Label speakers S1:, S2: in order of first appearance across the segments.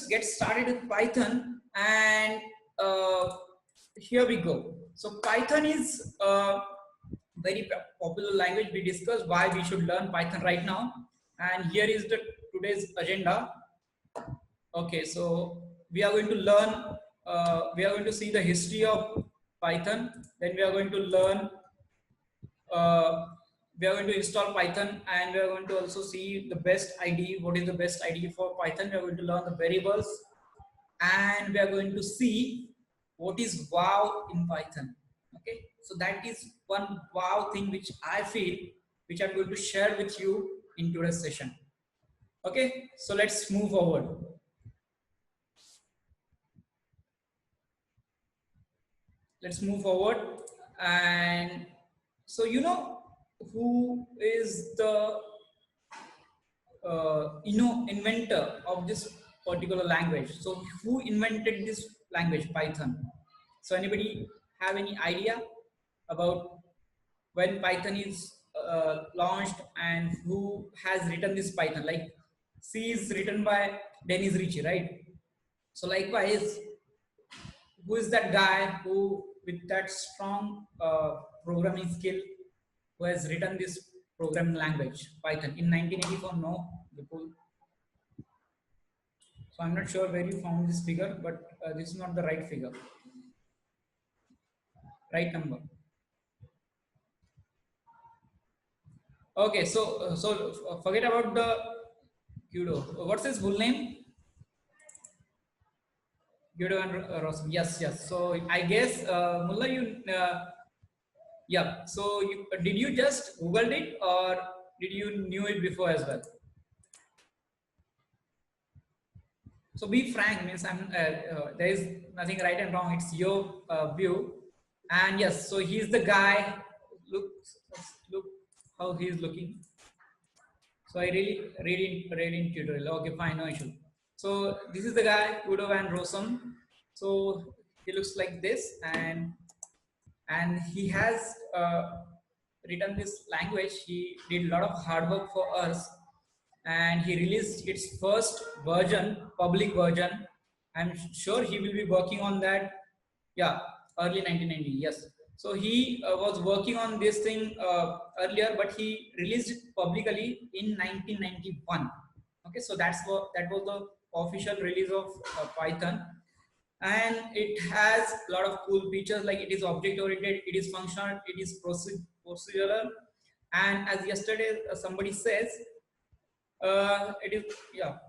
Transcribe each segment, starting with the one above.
S1: just get started with Python, and here we go. So Python is a very popular language. We discussed why we should learn Python right now, and here is the today's agenda. Okay, so we are going to learn, we are going to see the history of Python. Then we are going to learn, we are going to install Python, and we are going to also see the best IDE. What is the best IDE for Python? We are going to learn the variables, and we are going to see what is wow in Python. Okay, so that is one wow thing which I feel, which I'm going to share with you in today's session. Okay, so let's move forward. Let's move forward. And so, you know, who is the inventor of this particular language? So who invented this language, Python? So anybody have any idea about when Python is launched, and who has written this Python? Like C is written by Dennis Ritchie, right? So likewise, who is that guy who with that strong programming skill, who has written this programming language Python in 1984? No, Vipul. So I'm not sure where you found this figure, but this is not the right figure, right number. Okay, so forget about the Guido. What's his full name? Guido and Rossum. Yes, yes. So I guess Mullah, you yeah. So did you just Googled it, or did you knew it before as well? So be frank, means there is nothing right and wrong. It's your view. And yes, so he's the guy. Look how he's looking. So I really in tutorial. Okay, fine, no issue. So this is the guy, Udo van Rossum. So he looks like this, and he has written this language. He did a lot of hard work for us, and he released its first version, public version. I'm sure he will be working on that. Yeah, early 1990. Yes. So he was working on this thing earlier, but he released it publicly in 1991. Okay, so that was the official release of Python, and it has a lot of cool features, like it is object oriented, it is functional, it is procedural, and as yesterday somebody says, it is, yeah,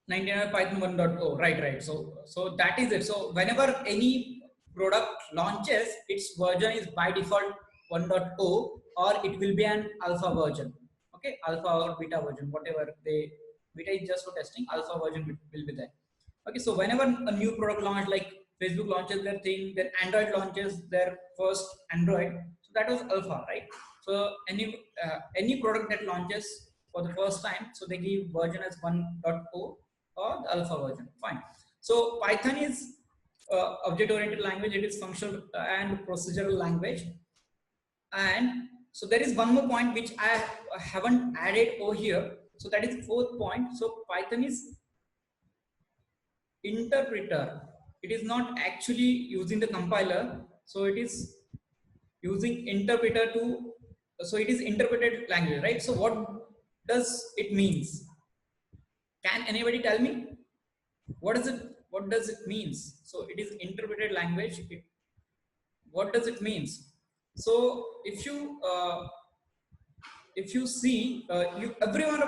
S1: 99 Python 1.0, right. So that is it. So whenever any product launches, its version is by default 1.0, or it will be an alpha version. Okay, alpha or beta version, whatever they, beta is just for testing, alpha version will be there. Okay, so whenever a new product launch, like Facebook launches their thing, then Android launches their first Android, so that was alpha, right? So any product that launches for the first time, so they give version as 1.0 or the alpha version. Fine. So Python is object-oriented language. It is functional and procedural language. And so there is one more point which I haven't added over here. So that is fourth point. So Python is interpreter. It is not actually using the compiler. So it is using interpreter to. So it is interpreted language, right? So what does it means? Can anybody tell me what is it? What does it means? So it is interpreted language. What does it means? So if you see, every one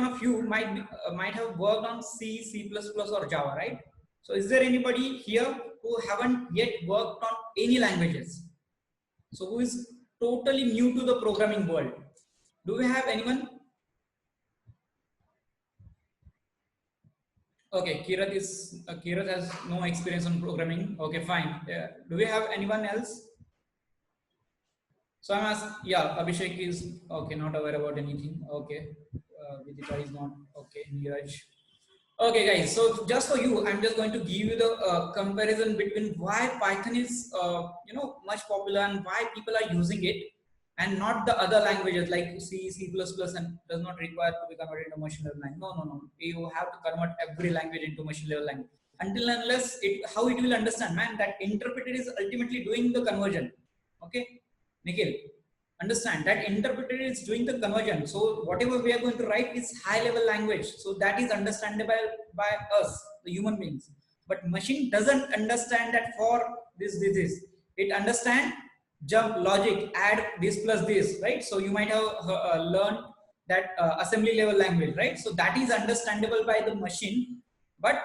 S1: of you might have worked on C, C++, or Java, right? So is there anybody here who haven't yet worked on any languages? So who is totally new to the programming world? Do we have anyone? Okay, Kirat has no experience on programming. Okay, fine. Do we have anyone else? So I'm asking, yeah, Abhishek is okay, not aware about anything. Okay, Vidita is not okay. Neeraj. Okay, guys. So just for you, I'm just going to give you the comparison between why Python is much popular and why people are using it. and not the other languages like C, C++, and does not require to be converted into machine level language. No, no, no. You have to convert every language into machine level language. Until unless how it will understand, man, that interpreter is ultimately doing the conversion. Okay, Nikhil, understand that interpreter is doing the conversion. So whatever we are going to write is high level language. So that is understandable by us, the human beings. But machine doesn't understand that for this. It understand jump logic, add this plus this, right? So you might have learned that assembly level language, right? So that is understandable by the machine. But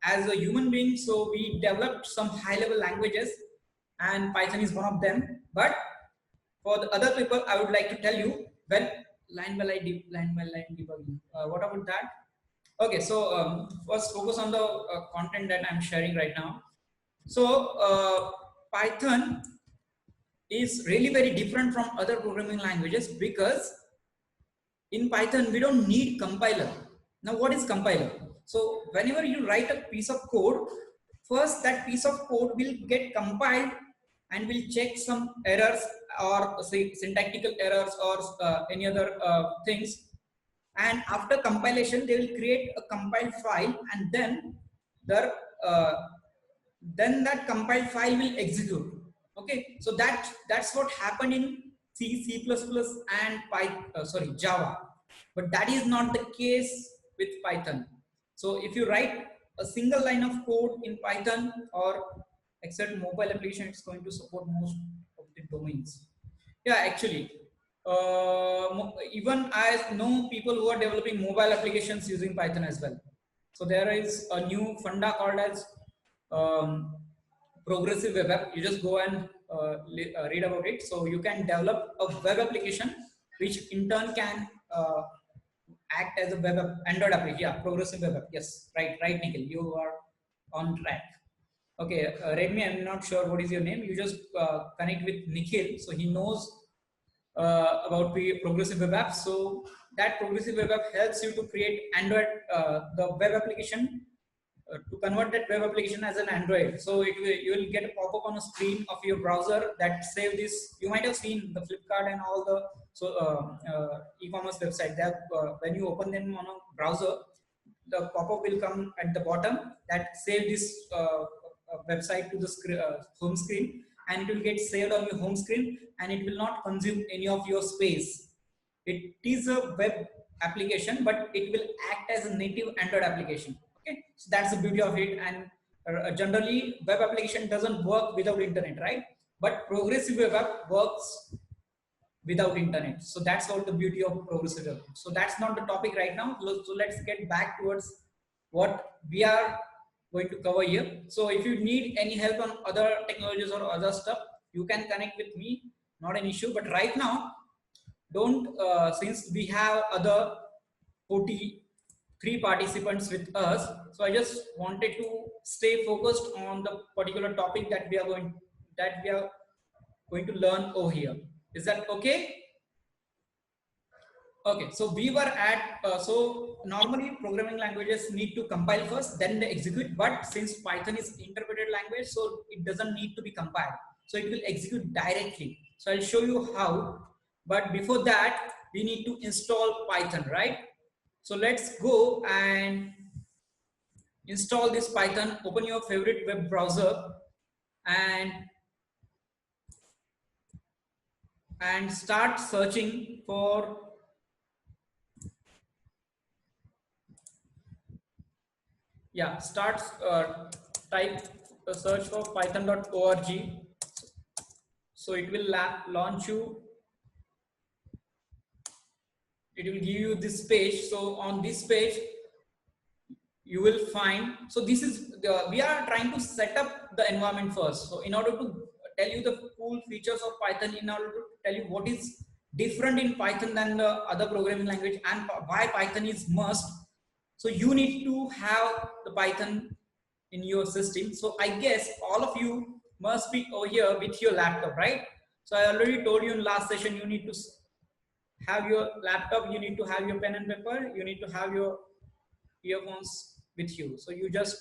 S1: as a human being, so we developed some high level languages, and Python is one of them. But for the other people, I would like to tell you, well, line by line debugging. What about that? Okay, so first focus on the content that I'm sharing right now. So Python is really very different from other programming languages because in Python we don't need compiler. Now what is compiler? So whenever you write a piece of code, first that piece of code will get compiled and will check some errors or say syntactical errors or any other things, and after compilation they will create a compiled file, and the uh, then that compiled file will execute. Okay, so that's what happened in C, C++, and Java, but that is not the case with Python. So if you write a single line of code in Python or except mobile application, it's going to support most of the domains. Yeah, actually, even I know people who are developing mobile applications using Python as well. So there is a new funda called as um, progressive web app. You just go and read about it. So you can develop a web application which in turn can act as a web app, Android application. Yeah, progressive web app. Yes, right, Nikhil, you are on track. Okay, Redmi, I'm not sure what is your name. You just connect with Nikhil, so he knows about progressive web apps. So that progressive web app helps you to create Android, the web application, to convert that web application as an Android. So you will get a pop-up on a screen of your browser that save this. You might have seen the Flipkart and all the e-commerce website that when you open them on a browser, the pop-up will come at the bottom that save this website to the home screen, and it will get saved on your home screen, and it will not consume any of your space. It is a web application, but it will act as a native Android application. Okay, so that's the beauty of it. And generally, web application doesn't work without internet, right? But progressive web app works without internet. So that's all the beauty of progressive web. So that's not the topic right now. So let's get back towards what we are going to cover here. So if you need any help on other technologies or other stuff, you can connect with me, not an issue. But right now, don't since we have other 43 participants with us, so I just wanted to stay focused on the particular topic that we are going to learn over here. Is that okay? Okay, so we were at, so normally programming languages need to compile first, then they execute. But since Python is interpreted language, so it doesn't need to be compiled. So it will execute directly. So I'll show you how. But before that, we need to install Python, right? So let's go and install this Python. Open your favorite web browser and start searching for type search for python.org. So it will launch you, it will give you this page. So on this page you will find, so this is we are trying to set up the environment first. So in order to tell you the cool features of Python, in order to tell you what is different in Python than the other programming language and why Python is must, so you need to have the Python in your system. So I guess all of you must be over here with your laptop, right? So I already told you in last session, you need to have your laptop, you need to have your pen and paper, you need to have your earphones with you. So you just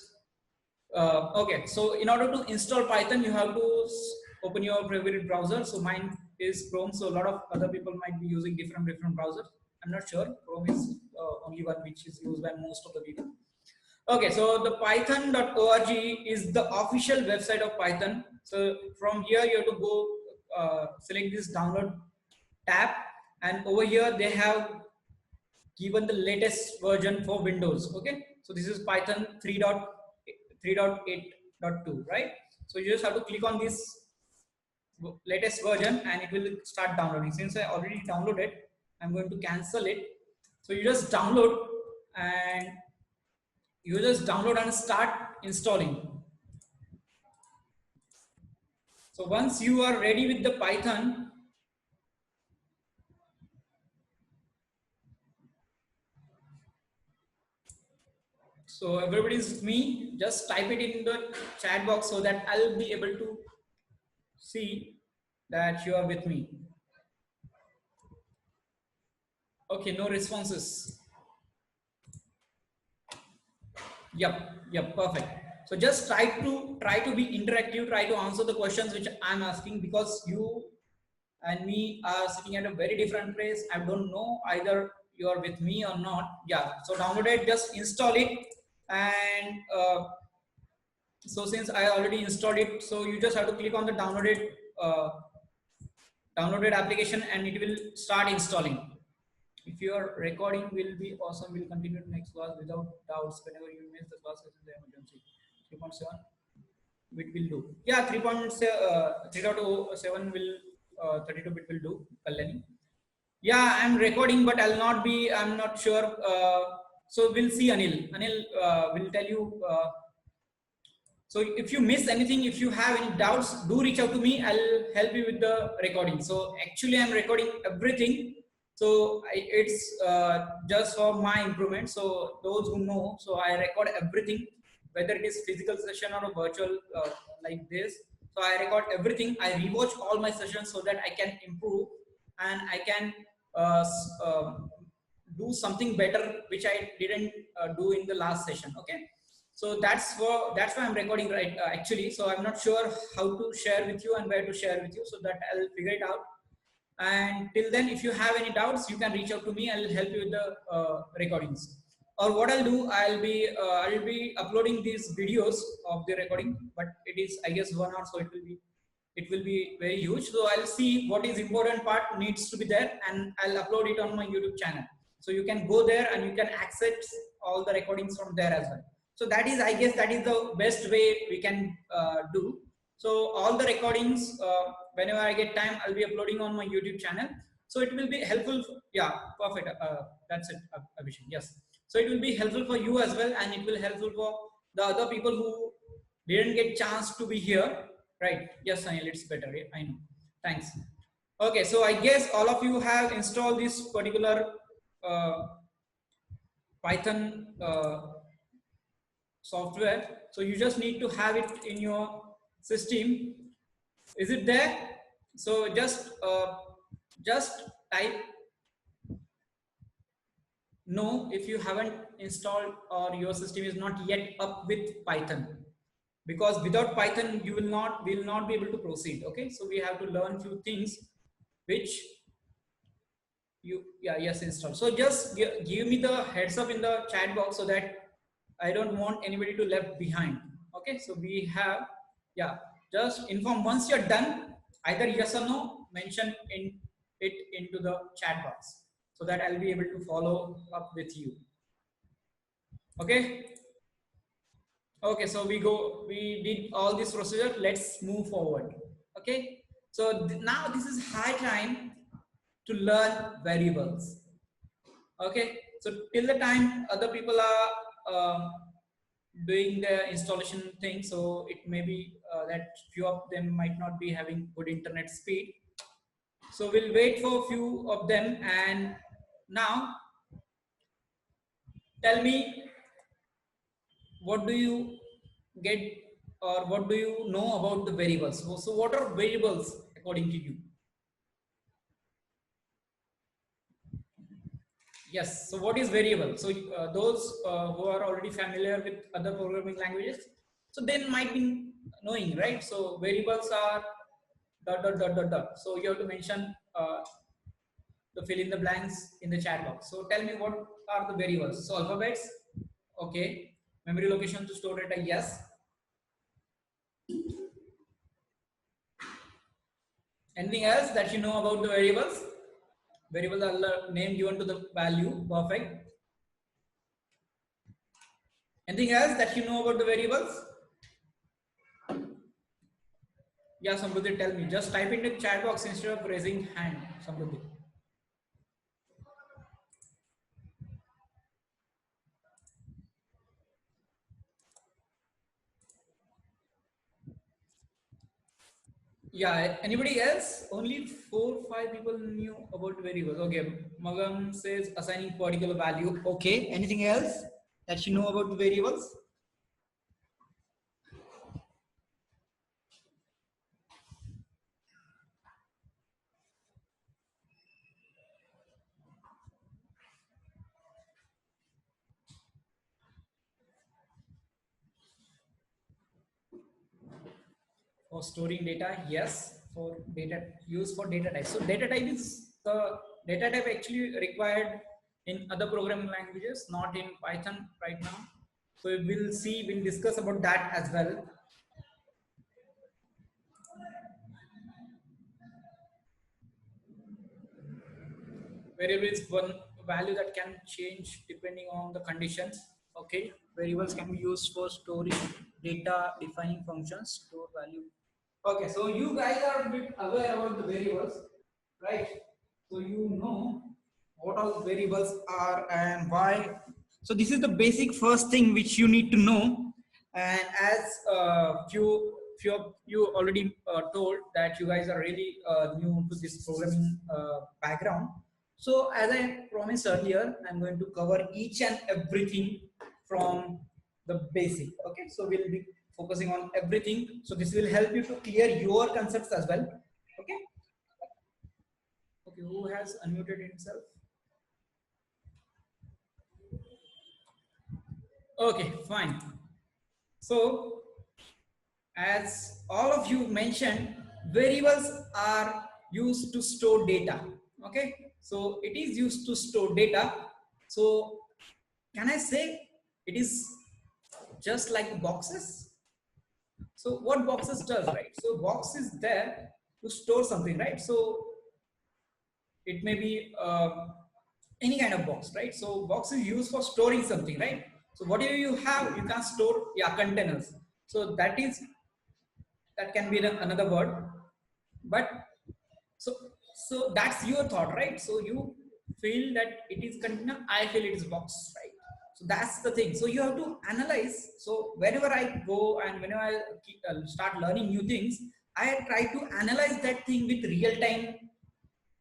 S1: okay, so in order to install Python, you have to open your favorite browser. So mine is Chrome. So a lot of other people might be using different browsers. I'm not sure. Chrome is only one which is used by most of the people. Okay, so the python.org is the official website of Python. So from here you have to go select this download tab, and over here they have given the latest version for Windows. Okay, so this is Python 3.8.2, right? So you just have to click on this latest version and it will start downloading. Since I already downloaded, I'm going to cancel it. So you just download and you just download and start installing. So once you are ready with the Python, so everybody's with me, just type it in the chat box so that I'll be able to see that you are with me. Okay, no responses. Yep, perfect. So just try to be interactive, try to answer the questions which I'm asking, because you and me are sitting at a very different place. I don't know either you are with me or not. Yeah, so download it, just install it, and so since I already installed it, so you just have to click on the downloaded application and it will start installing. If your recording will be awesome, we'll continue the next class without doubts. Whenever you miss the class, is the emergency. 3.7 bit will do. Yeah, 3.7 will 32 bit will do. Kalani. Yeah, I'm recording, but I'll not be. I'm not sure. So we'll see, Anil. Anil will tell you. So if you miss anything, if you have any doubts, do reach out to me. I'll help you with the recording. So actually, I'm recording everything. So it's just for my improvement. So those who know, so I record everything, whether it is physical session or a virtual like this. So I record everything. I rewatch all my sessions so that I can improve and I can do something better, which I didn't do in the last session. Okay. So that's why I'm recording right actually. So I'm not sure how to share with you and where to share with you, so that I'll figure it out. And till then, if you have any doubts, you can reach out to me. I'll help you with the recordings. Or what I'll do, I'll be uploading these videos of the recording, but it is, I guess, 1 hour, so it will be very huge. So I'll see what is important part needs to be there, and I'll upload it on my YouTube channel. So you can go there and you can access all the recordings from there as well. So that is, I guess, that is the best way we can do. So all the recordings, whenever I get time, I'll be uploading on my YouTube channel. So it will be helpful. Yeah, perfect. That's it, Abhishek. Yes. So it will be helpful for you as well, and it will helpful for the other people who didn't get chance to be here. Right? Yes, Anil, it's better. I know. Thanks. Okay, so I guess all of you have installed this particular Python software. So you just need to have it in your system. Is it there? So just type no if you haven't installed or your system is not yet up with Python, because without Python you will not be able to proceed. Okay, so we have to learn few things which you yes, install. So just give me the heads up in the chat box so that I don't want anybody to left behind. Okay, so we have, just inform once you're done, either yes or no, mention it into the chat box so that I'll be able to follow up with you. Okay. Okay, so we did all this procedure. Let's move forward. Okay, so now this is high time to learn variables. Okay, so till the time other people are doing the installation thing, so it may be that few of them might not be having good internet speed. So we'll wait for a few of them. And now tell me, what do you get or what do you know about the variables? So what are variables according to you? Yes, so what is variable? So those who are already familiar with other programming languages, so they might be knowing, right? So variables are dot dot dot dot dot. So you have to mention to fill in the blanks in the chat box. So tell me what are the variables. So alphabets, okay. Memory location to store data, yes. Anything else that you know about the variables? Variables are the name given to the value, perfect. Anything else that you know about the variables? Yeah, Samruddhi, tell me. Just type in the chat box instead of raising hand, Samruddhi. Yeah, anybody else? Only 4-5 people knew about variables. Okay, Magam says assigning particular value. Okay, anything else that you know about variables? For storing data, yes. For data use for data type. So data type is the data type actually required in other programming languages, not in Python right now. So we'll see, we'll discuss about that as well. Variable is one value that can change depending on the conditions. Okay, variables can be used for storing data, defining functions, store value. Okay, so you guys are a bit aware about the variables, right? So you know what all variables are and why. So this is the basic first thing which you need to know. And as few of you already told that you guys are really new to this programming background. So as I promised earlier, I'm going to cover each and everything from the basic. Okay, so we'll be focusing on everything. So this will help you to clear your concepts as well. Okay. Okay, who has unmuted himself? Okay, fine. So as all of you mentioned, variables are used to store data. Okay, so it is used to store data. So can I say it is just like boxes? So what boxes does, right? So box is there to store something, right? So it may be any kind of box, right? So box is used for storing something, right? So whatever you have, you can store, yeah, containers. So that can be another word, but so that's your thought, right? So you feel that it is container, I feel it is box, right? So that's the thing. So you have to analyze. So whenever I go and whenever I start learning new things, I try to analyze that thing with real time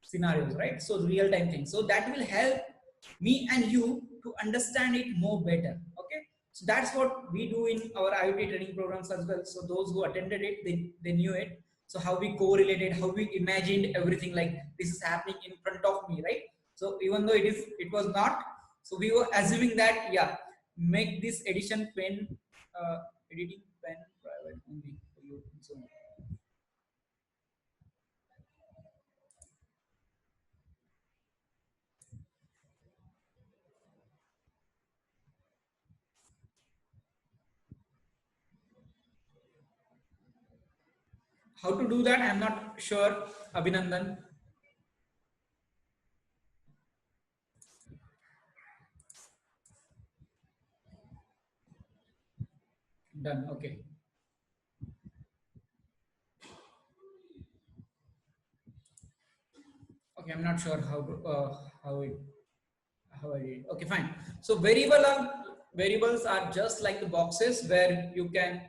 S1: scenarios, right? So real time things, so that will help me and you to understand it more better. Okay, so that's what we do in our IoT training programs as well. So those who attended it, they knew it. So how we correlated, how we imagined everything, like this is happening in front of me, right? So even though it was not, so we were assuming that, yeah, make this edition pen editing pen private only for you and so on. How to do that, I'm not sure, Abhinandan. Done. Okay. Okay. I'm not sure how it how I did. Okay. Fine. So variables are just like the boxes where you can.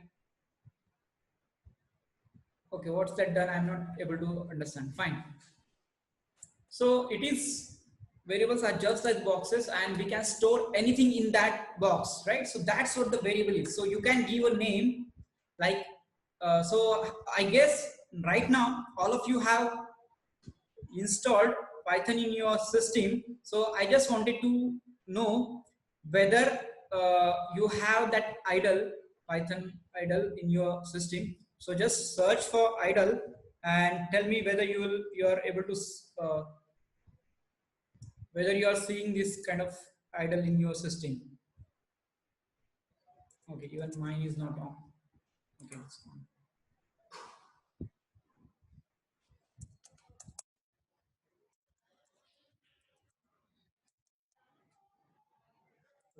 S1: Okay. What's that done? I'm not able to understand. Fine. So it is, variables are just like boxes and we can store anything in that box, right? So that's what the variable is. So you can give a name like, so I guess right now all of you have installed Python in your system. So I just wanted to know whether you have that idle, Python idle in your system. So just search for idle and tell me whether you are able to whether you are seeing this kind of idle in your system. Okay, even mine is not on. Okay, it's on.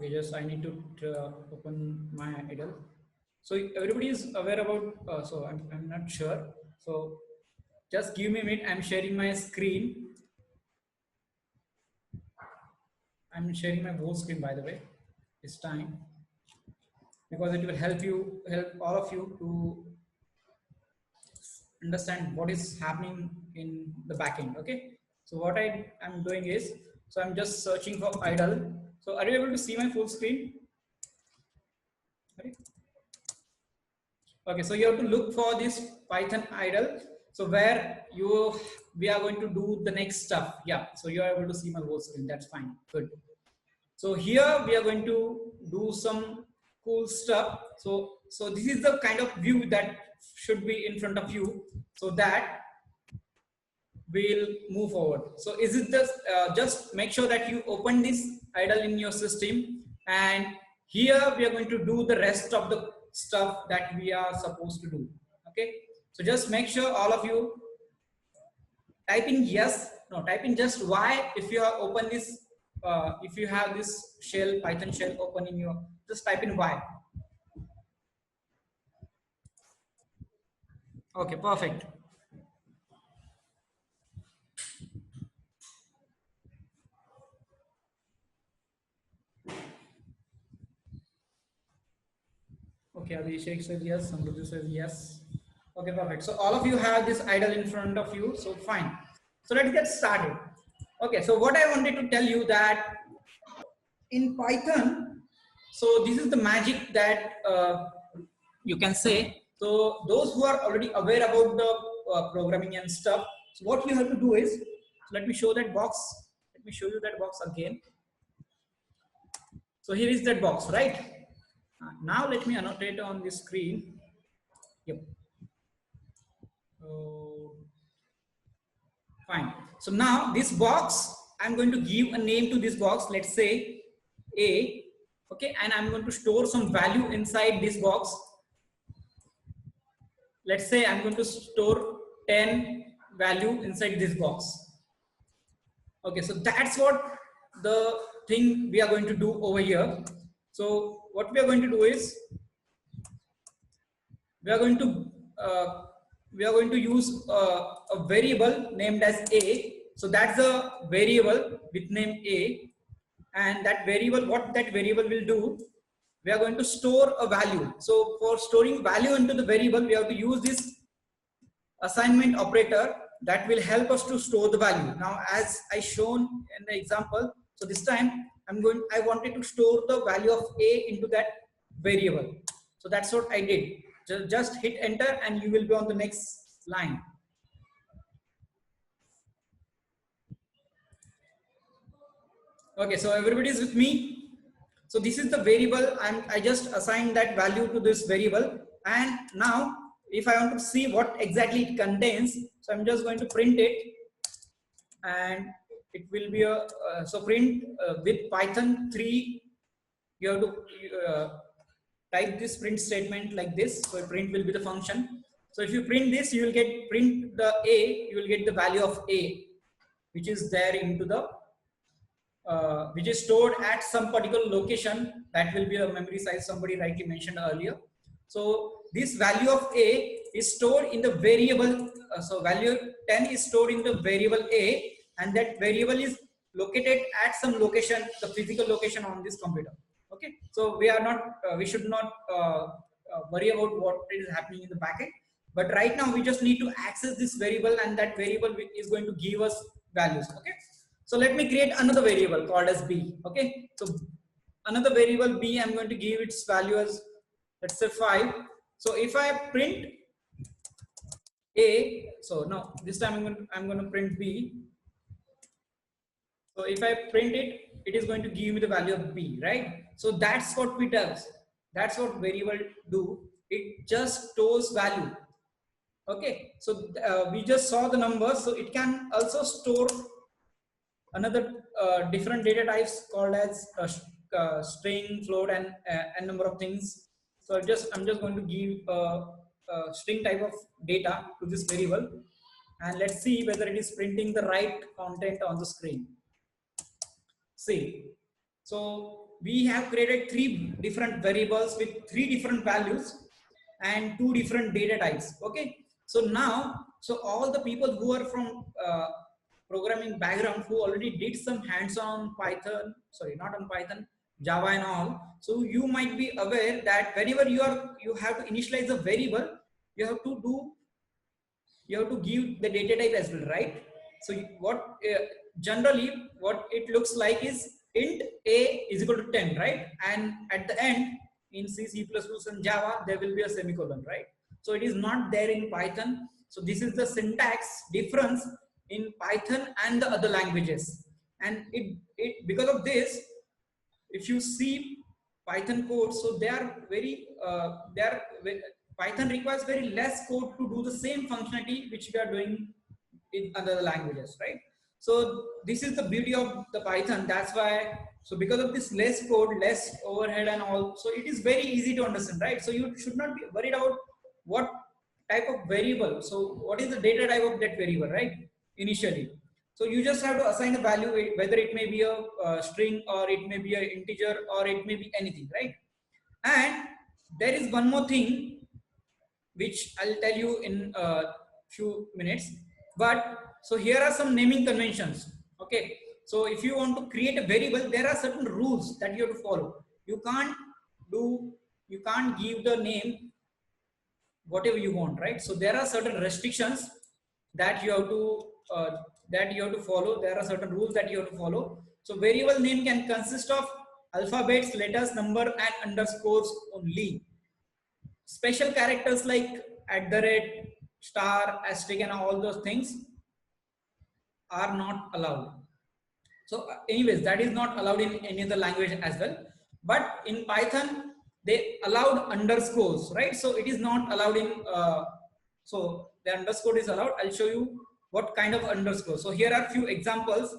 S1: Okay, just I need to open my idle. So everybody is aware about. So I'm not sure. So just give me a minute. I'm sharing my screen. I'm sharing my whole screen, by the way, this time, because it will help all of you to understand what is happening in the backend. Okay. So what I am doing is, so I'm just searching for idle. So are you able to see my full screen? Okay. Okay, so you have to look for this Python idle. So where we are going to do the next stuff. Yeah, so you are able to see my whole screen. That's fine. Good. So here we are going to do some cool stuff. So this is the kind of view that should be in front of you, so that we'll move forward. So is it just make sure that you open this idle in your system, and here we are going to do the rest of the stuff that we are supposed to do. Okay, so just make sure all of you type in yes, no, type in just Y if you have open this, if you have this shell, Python shell open in your, just type in Y. Okay, perfect. Okay, Abhishek says yes, Samruddhi says yes. Okay, perfect. So all of you have this idle in front of you, so fine. So let's get started. Okay, so what I wanted to tell you that in Python, so this is the magic that you can say. So those who are already aware about the programming and stuff, so what you have to do is, let me show that box. Let me show you that box again. So here is that box, right? Now let me annotate on the screen. Yep. Fine. So now this box, I'm going to give a name to this box. Let's say A. Okay, and I'm going to store some value inside this box. Let's say I'm going to store 10 value inside this box. Okay, so that's what the thing we are going to do over here. So what we are going to do is, we are going to uh, we are going to use a variable named as A. So that's a variable with name A, and that variable, what that variable will do, we are going to store a value. So for storing value into the variable, we have to use this assignment operator that will help us to store the value. Now, as I shown in the example, so this time I wanted to store the value of A into that variable. So that's what I did. Just hit enter and you will be on the next line. Okay, so everybody is with me. So this is the variable, I just assigned that value to this variable, and now if I want to see what exactly it contains, so I'm just going to print it, and it will be a so print with Python 3. You have to type this print statement like this. So print will be the function. So if you print this, you will get print the A, you will get the value of A, which is there into the which is stored at some particular location. That will be a memory size somebody rightly mentioned earlier. So this value of A is stored in the variable. So value 10 is stored in the variable A, and that variable is located at some location, the physical location on this computer. Okay, so we are not, we should not worry about what is happening in the backend. But right now we just need to access this variable, and that variable is going to give us values. Okay. So let me create another variable called as B. Okay. So another variable B, I'm going to give its value as, let's say 5. So if I print A, so now this time I'm going to print B. So if I print it, it is going to give me the value of B, right? So that's what we does. That's what variable do. It just stores value. Okay, so we just saw the numbers. So it can also store another different data types called as string, float, and a number of things. So I'm just going to give a string type of data to this variable, and let's see whether it is printing the right content on the screen. See, so we have created three different variables with three different values and two different data types. Okay, so now, so all the people who are from programming background, who already did some hands-on Python, sorry, not on Python, Java and all, so you might be aware that whenever you have to initialize a variable, you have to do you have to give the data type as well, right? So what generally what it looks like is int a is equal to 10, right? And at the end, in C, C++ and Java, there will be a semicolon, right? So it is not there in Python. So this is the syntax difference in Python and the other languages. And it because of this, if you see Python code, so Python requires very less code to do the same functionality which we are doing in other languages, right? So this is the beauty of the Python. That's why, so because of this less code, less overhead and all, so it is very easy to understand, right? So you should not be worried about what type of variable. So what is the data type of that variable, right? Initially. So you just have to assign a value, whether it may be a string or it may be an integer or it may be anything, right? And there is one more thing which I'll tell you in a few minutes. But so here are some naming conventions. Okay. So if you want to create a variable, there are certain rules that you have to follow. You can't give the name whatever you want, right? So there are certain restrictions that you have to follow. There are certain rules that you have to follow. So variable name can consist of alphabets, letters, number, and underscores only. Special characters like at the rate, star, asterisk, and all those things are not allowed. So anyways, that is not allowed in any other language as well. But in Python, they allowed underscores, right? So it is not allowed in, so the underscore is allowed. I'll show you what kind of underscore. So here are few examples.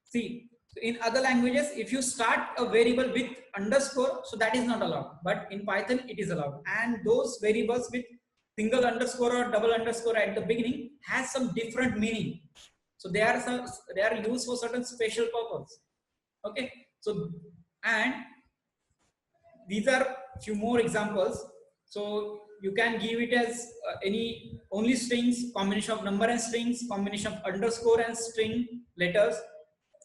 S1: See, in other languages, if you start a variable with underscore, so that is not allowed. But in Python, it is allowed. And those variables with single underscore or double underscore at the beginning has some different meaning. So they are used for certain special purpose. Okay. So, and these are few more examples. So you can give it as any only strings, combination of number and strings, combination of underscore and string letters,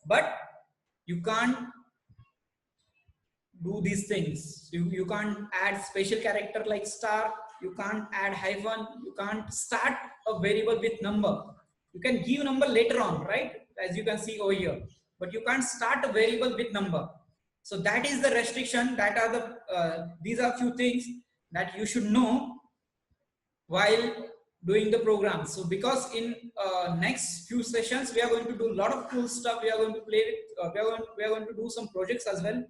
S1: but you can't do these things. You can't add special character like star, you can't add hyphen, you can't start a variable with number. You can give number later on, right? As you can see over here, but you can't start a variable with number. So that is the restriction. That are the these are few things that you should know while doing the program. So because in next few sessions we are going to do a lot of cool stuff. We are going to play with, we are going to do some projects as well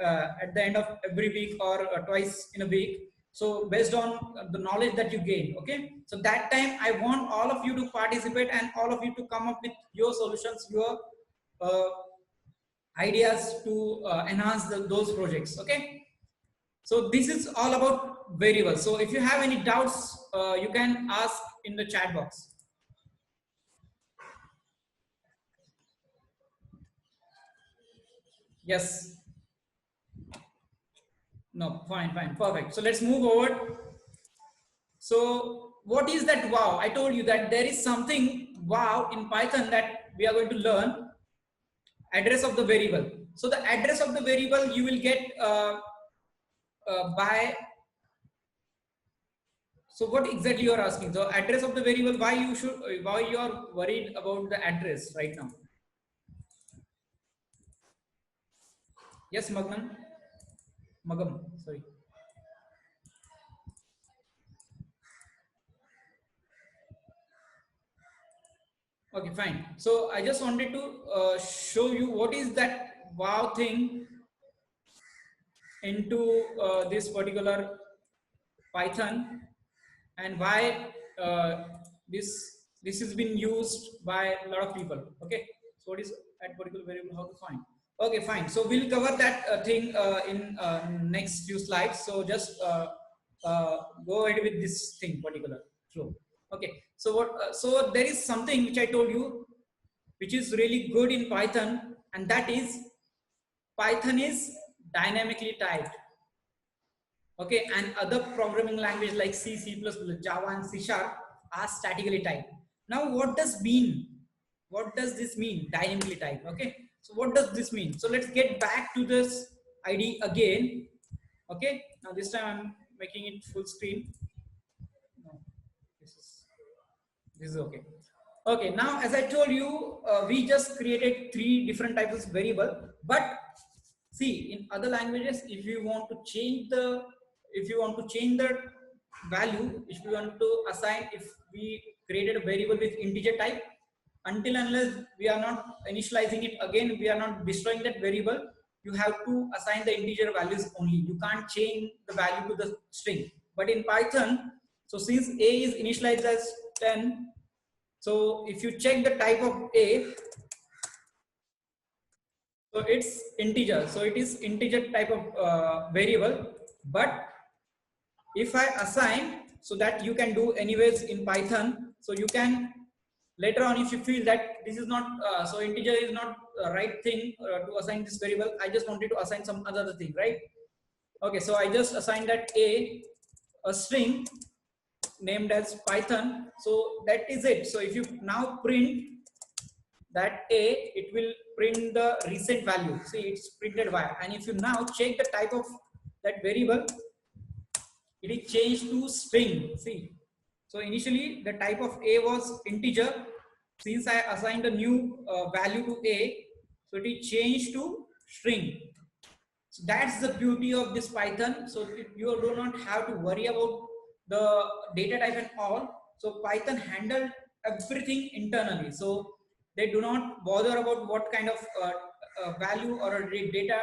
S1: at the end of every week or twice in a week. So based on the knowledge that you gain, okay. So that time I want all of you to participate and all of you to come up with your solutions, your ideas to enhance those projects, okay. So this is all about variables. So if you have any doubts, you can ask in the chat box. Yes. No, fine, perfect. So let's move forward. So what is that wow? I told you that there is something wow in Python that we are going to learn. Address of the variable. So the address of the variable you will get by. So what exactly you are asking? So address of the variable, why you are worried about the address right now? Yes, Magam, sorry. Okay, fine. So I just wanted to show you what is that wow thing into this particular Python. and why this this has been used by a lot of people. Okay, so what is that particular variable, how to find? Okay, fine. So we'll cover that thing in next few slides. So just go ahead with this thing particular flow. Okay, so what? So there is something which I told you, which is really good in Python, and that is Python is dynamically typed. Okay, and other programming language like C, C++, Java, and C Sharp are statically typed. Now, what does mean? What does this mean? Dynamically typed. Okay, so what does this mean? So let's get back to this ID again. Okay, now this time I'm making it full screen. No, this is okay. Okay, now as I told you, we just created 3 different types of variable, but see, in other languages, if you want to change the value, if you want to assign, if we created a variable with integer type, until unless we are not initializing it again, we are not destroying that variable, you have to assign the integer values only. You can't change the value to the string. But in Python, so since a is initialized as 10, so if you check the type of a, so it's integer. So it is integer type of variable. But if I assign, so that you can do anyways in Python, so you can later on, if you feel that this is not so integer is not the right thing to assign this variable, I just wanted to assign some other thing, right? Okay, so I just assigned that a string named as Python. So that is it. So if you now print that a, it will print the recent value. See, it's printed y. And if you now check the type of that variable, it is changed to string. See, so initially the type of a was integer. Since I assigned a new value to a, so it is changed to string. So that's the beauty of this Python. So you do not have to worry about the data type and all. So Python handled everything internally. So they do not bother about what kind of value or data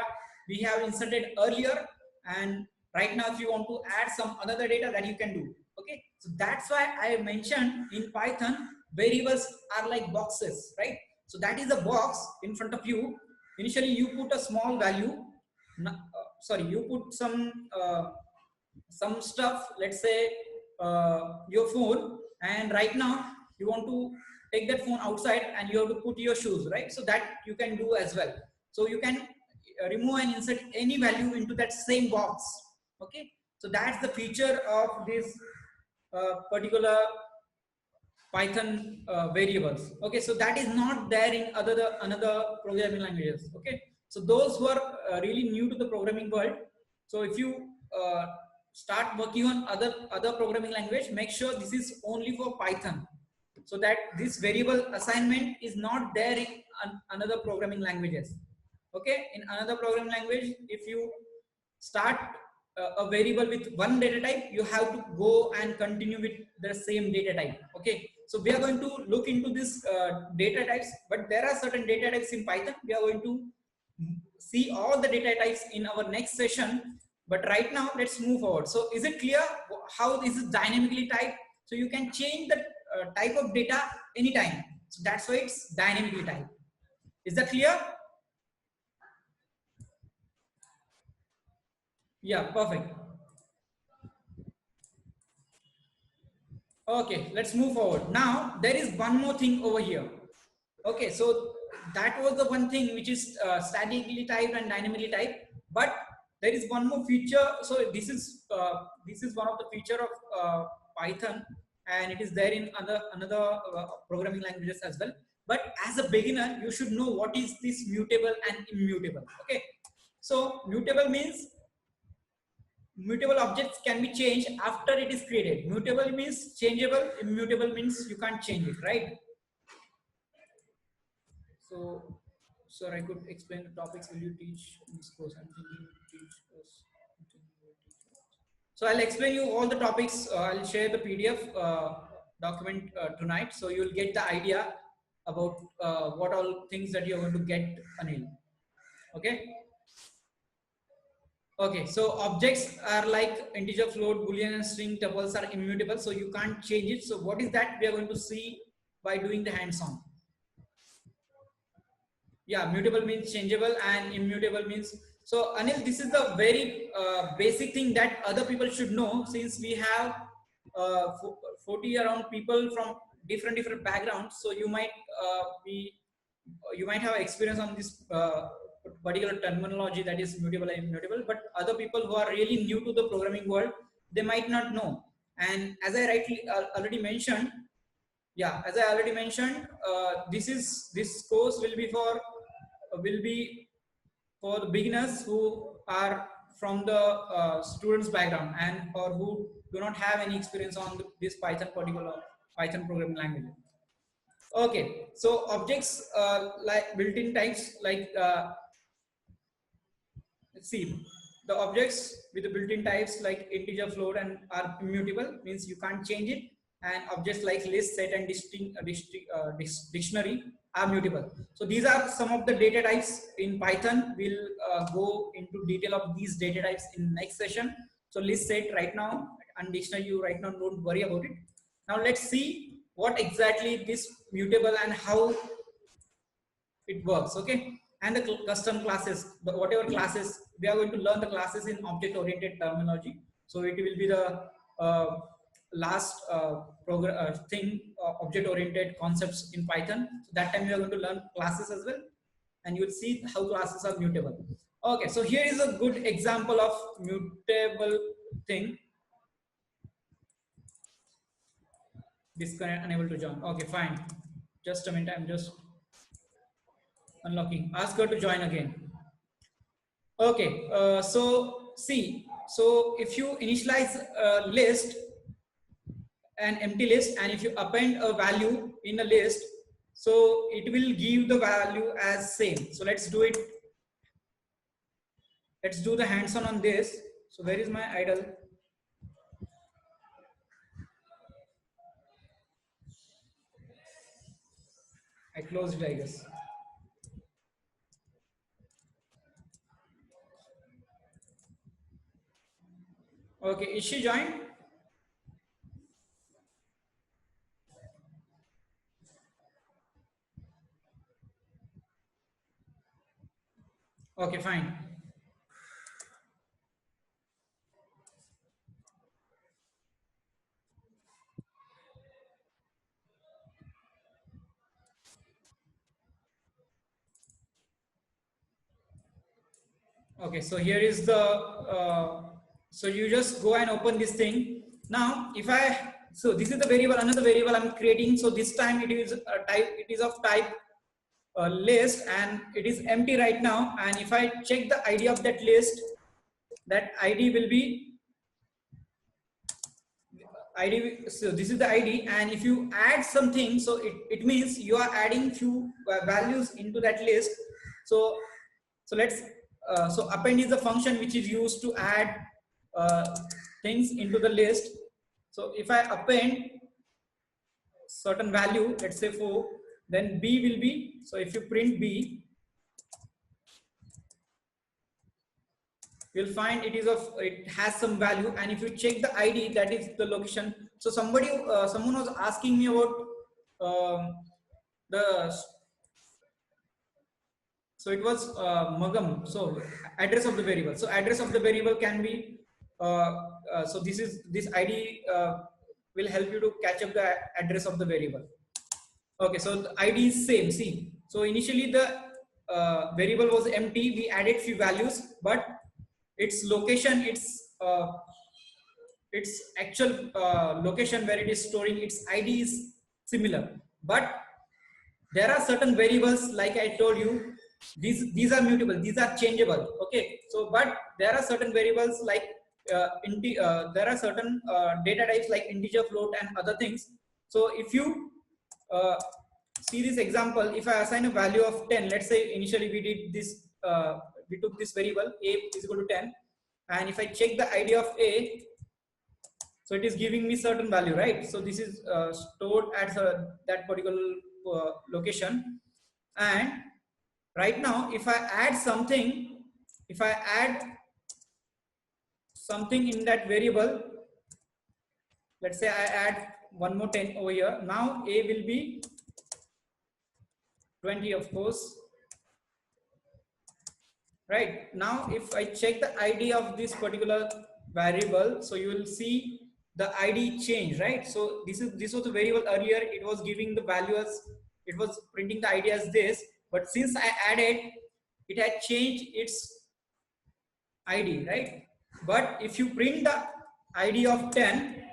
S1: we have inserted earlier. And right now, if you want to add some other data, that you can do. Okay, so that's why I mentioned in Python variables are like boxes, right? So that is a box in front of you. Initially, you put a small value. Sorry, you put some stuff, let's say your phone, and right now you want to take that phone outside and you have to put your shoes, right? So that you can do as well. So you can remove and insert any value into that same box. Okay, so that's the feature of this particular Python variables. Okay, so that is not there in another programming languages. Okay, so those who are really new to the programming world, so if you start working on other programming language, make sure this is only for Python, so that this variable assignment is not there in another programming languages. Okay, in another programming language, if you start a variable with one data type, you have to go and continue with the same data type. Okay, so we are going to look into this data types, but there are certain data types in Python. We are going to see all the data types in our next session, but right now let's move forward. So is it clear how this is dynamically typed? So you can change the type of data anytime, so that's why it's dynamically typed. Is that clear? Yeah, perfect. Okay, let's move forward. Now, there is one more thing over here. Okay, so that was the one thing which is statically typed and dynamically typed. But there is one more feature. So this is one of the feature of Python, and it is there in another programming languages as well. But as a beginner, you should know what is this mutable and immutable. Okay, so mutable means mutable objects can be changed after it is created. Mutable means changeable, immutable means you can't change it, right? So, sir, I could explain the topics. Will you teach in this course? I'm thinking to teach us. So I'll explain you all the topics. I'll share the PDF document tonight, so you'll get the idea about what all things that you're going to get, Anil. Okay. Okay, so objects are like integer, float, boolean, and string. Tuples are immutable, so you can't change it. So what is that we are going to see by doing the hands-on? Yeah, mutable means changeable and immutable means. So Anil, this is the very basic thing that other people should know, since we have 40 around people from different backgrounds. So you might be you might have experience on this particular terminology, that is mutable and immutable, but other people who are really new to the programming world, they might not know. And as I rightly already mentioned, yeah, as I already mentioned, this course will be for the beginners who are from the students background, and or who do not have any experience on this particular Python programming language. Okay, so objects like built-in types, like let's see, the objects with the built-in types like integer, float, and are immutable, means you can't change it. And objects like list, set, and dictionary are mutable. So these are some of the data types in Python. We'll go into detail of these data types in next session. So list, set right now, and dictionary you right now don't worry about it. Now let's see what exactly this mutable and how it works. Okay, and the custom classes, whatever classes we are going to learn, the classes in object oriented terminology. So it will be the last program thing, object oriented concepts in Python. So that time we are going to learn classes as well, and you will see how classes are mutable. Okay, so here is a good example of mutable thing. Disconnect, unable to join. Okay, fine, just a minute, I'm just unlocking. Ask her to join again. Okay, so see, so if you initialize a list, an empty list, and if you append a value in a list, so it will give the value as same. So let's do it. Let's do the hands-on this. So where is my idle? I closed it, I guess. Okay, is she joined? Okay, fine. Okay, so here is the so you just go and open this thing. Now if I, so this is the variable, another variable I'm creating. So this time it is a type, it is of type list, and it is empty right now. And if I check the ID of that list, that ID will be ID. So this is the ID, and if you add something, so it means you are adding few values into that list. So let's so append is the function which is used to add things into the list. So if I append certain value, let's say 4, then B will be, so if you print B, you'll find it is of, it has some value. And if you check the ID, that is the location. So somebody someone was asking me about the, so it was Magam, so address of the variable. So address of the variable can be so this ID will help you to catch up the address of the variable. Okay, so the ID is same. See, so initially the variable was empty, we added few values, but its location, its actual location where it is storing its ID is similar. But there are certain variables, like I told you, these are mutable, these are changeable. Okay, so but there are certain variables like there are certain data types like integer, float, and other things. So if you see this example, if I assign a value of 10, let's say initially we did this, we took this variable a is equal to 10, and if I check the ID of a, so it is giving me certain value, right? So this is stored at that particular location. And right now if I add something, if I add something in that variable. Let's say I add one more 10 over here. Now a will be 20, of course. Right now, if I check the id of this particular variable, so you will see the id change, right? So this was a variable earlier, it was giving the value as, it was printing the id as this, but since I added, it had changed its id, right? But if you print the id of 10,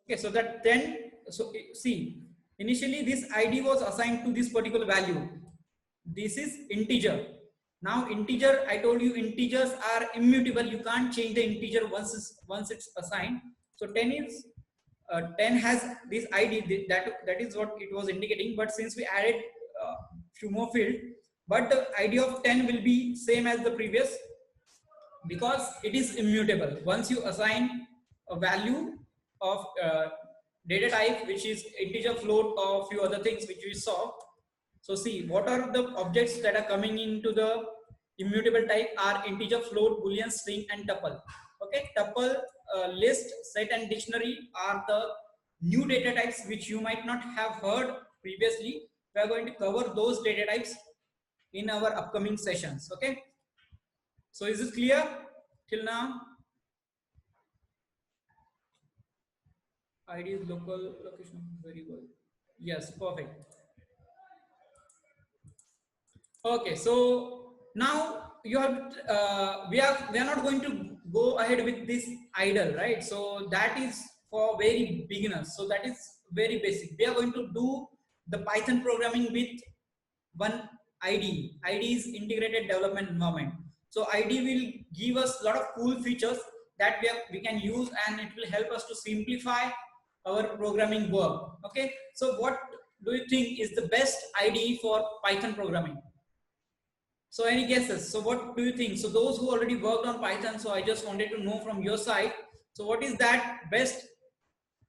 S1: okay, so that 10, so see, initially this id was assigned to this particular value. This is integer. Now integer, I told you integers are immutable, you can't change the integer once it's assigned. So 10 is 10 has this id, that is what it was indicating. But since we added few more field, but the id of 10 will be same as the previous, because it is immutable. Once you assign a value of data type, which is integer, float, or few other things which we saw. So see, what are the objects that are coming into the immutable type are integer, float, boolean, string, and tuple. Okay, tuple, list, set, and dictionary are the new data types which you might not have heard previously. We are going to cover those data types in our upcoming sessions. Okay, so is this clear till now? id is local location variable. Yes, perfect. Okay, so now you have we are not going to go ahead with this idle, right? So that is for very beginners, so that is very basic. We are going to do the Python programming with one id is integrated development environment. So id will give us a lot of cool features that we can use, and it will help us to simplify our programming work. Okay, so what do you think is the best id for Python programming? So any guesses? So what do you think? So those who already worked on Python, so I just wanted to know from your side. So what is that best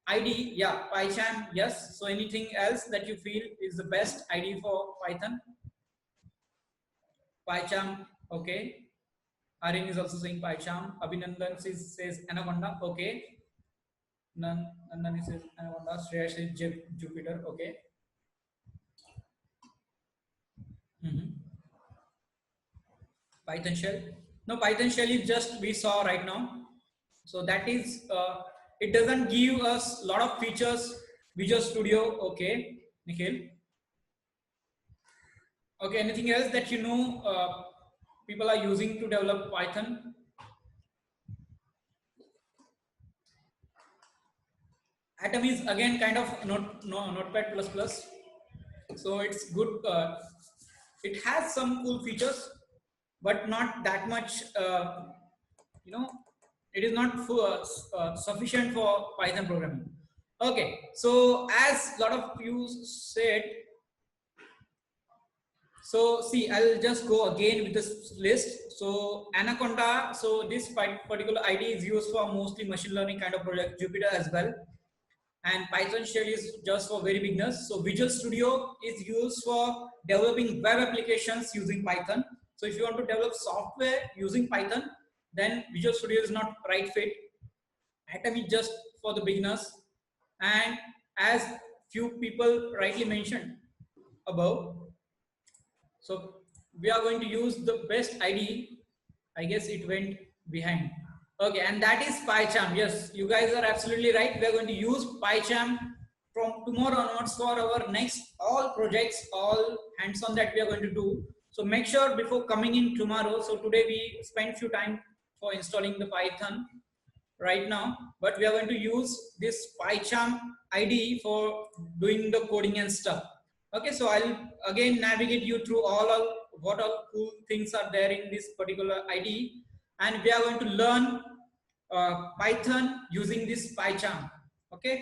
S1: ID? Yeah, PyCharm, yes. So anything else that you feel is the best ID for Python? PyCharm, okay. Arin is also saying PyCharm. Abhinandan says Anaconda, okay. Nandan says Anaconda. Shreya says Jupyter, okay. Python shell. No, Python shell is just we saw right now. So that is it doesn't give us a lot of features. Visual Studio, okay, Nikhil. Okay, anything else that you know people are using to develop Python? Atom is again kind of Notepad++. So it's good. It has some cool features, but not that much. You know, it is not sufficient for Python programming. Okay, so as a lot of you said, so see, I'll just go again with this list. So Anaconda, so this particular ID is used for mostly machine learning kind of project, Jupyter as well. And Python shell is just for very beginners. So Visual Studio is used for developing web applications using Python. So if you want to develop software using Python, then Visual Studio is not right fit. Atom is just for the beginners. And as few people rightly mentioned above, so we are going to use the best ID. I guess it went behind. Okay, and that is PyCharm. Yes, you guys are absolutely right. We are going to use PyCharm from tomorrow onwards for our next all projects, all hands-on that we are going to do. So make sure before coming in tomorrow. So today we spent few time for installing the Python right now, but we are going to use this PyCharm ID for doing the coding and stuff. Okay, so I'll again navigate you through all what all cool things are there in this particular ID, and we are going to learn Python using this PyCharm. Okay.